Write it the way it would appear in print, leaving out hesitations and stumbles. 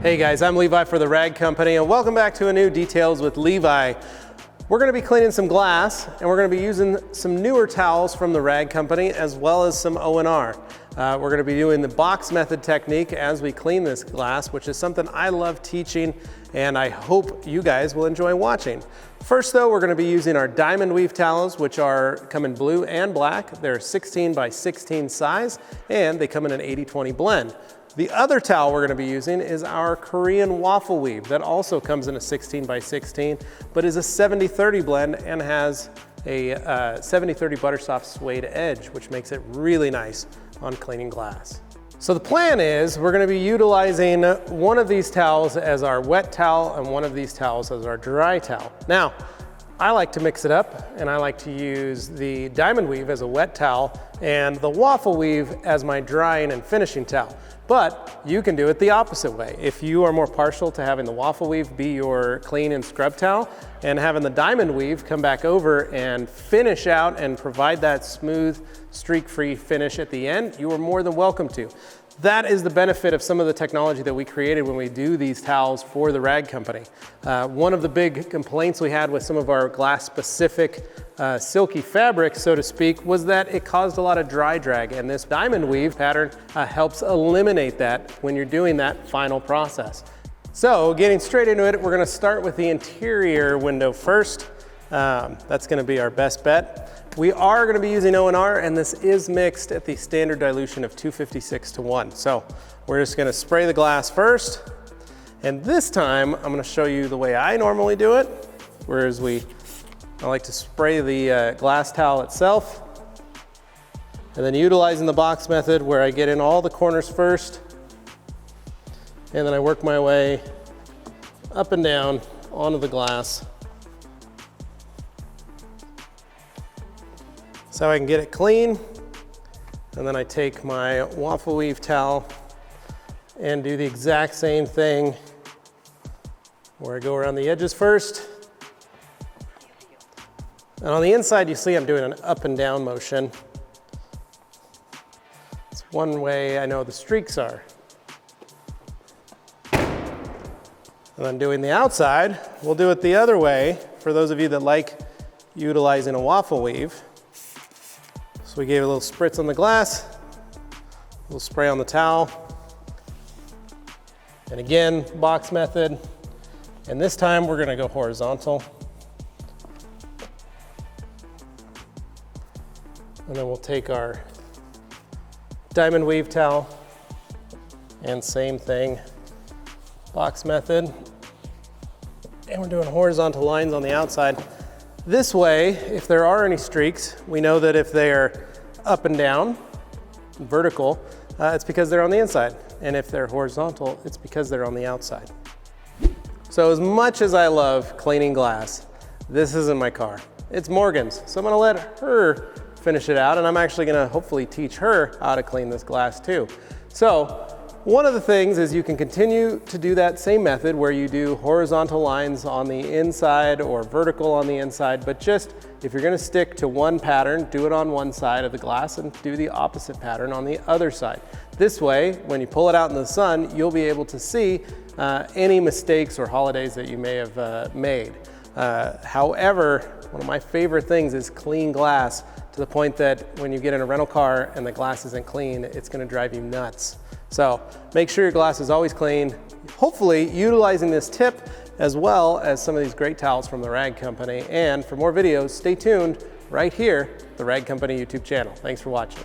Hey guys, I'm Levi for the Rag Company and welcome back to a new Details with Levi. We're going to be cleaning some glass and we're going to be using some newer towels from the Rag Company as well as some O&R. We're going to be doing the box method technique as we clean this glass, which is something I love teaching and I hope you guys will enjoy watching. First though, we're going to be using our diamond weave towels, which come in blue and black. They're 16 by 16 size and they come in an 80-20 blend. The other towel we're going to be using is our Korean waffle weave that also comes in a 16 by 16, but is a 70-30 blend and has a 70-30 buttersoft suede edge, which makes it really nice on cleaning glass. So the plan is we're going to be utilizing one of these towels as our wet towel and one of these towels as our dry towel. Now, I like to mix it up and I like to use the diamond weave as a wet towel and the waffle weave as my drying and finishing towel. But you can do it the opposite way. If you are more partial to having the waffle weave be your clean and scrub towel and having the diamond weave come back over and finish out and provide that smooth, streak-free finish at the end, you are more than welcome to. That is the benefit of some of the technology that we created when we do these towels for the Rag Company. One of the big complaints we had with some of our glass-specific silky fabrics, so to speak, was that it caused a lot of dry drag, and this diamond weave pattern helps eliminate that when you're doing that final process. So getting straight into it, we're gonna start with the interior window first. That's gonna be our best bet. We are gonna be using O&R, and this is mixed at the standard dilution of 256:1. So we're just gonna spray the glass first, and this time I'm gonna show you the way I normally do it, whereas I like to spray the glass towel itself, and then utilizing the box method where I get in all the corners first, and then I work my way up and down onto the glass. So I can get it clean, and then I take my waffle weave towel and do the exact same thing where I go around the edges first. And on the inside, you see I'm doing an up and down motion. It's one way I know the streaks are. And then doing the outside, we'll do it the other way for those of you that like utilizing a waffle weave. So we gave a little spritz on the glass, a little spray on the towel, and again, box method. And this time we're gonna go horizontal. And then we'll take our diamond weave towel and same thing, box method. And we're doing horizontal lines on the outside. This way, if there are any streaks, we know that if they're up and down, vertical, it's because they're on the inside. And if they're horizontal, it's because they're on the outside. So as much as I love cleaning glass, this isn't my car. It's Morgan's. So I'm gonna let her finish it out, and I'm actually gonna hopefully teach her how to clean this glass too. So one of the things is you can continue to do that same method where you do horizontal lines on the inside or vertical on the inside, but just if you're gonna stick to one pattern, do it on one side of the glass and do the opposite pattern on the other side. This way, when you pull it out in the sun, you'll be able to see any mistakes or holidays that you may have made. However, one of my favorite things is clean glass to the point that when you get in a rental car and the glass isn't clean, it's gonna drive you nuts. So make sure your glass is always clean, hopefully utilizing this tip as well as some of these great towels from the Rag Company. And for more videos, stay tuned right here, the Rag Company YouTube channel. Thanks for watching.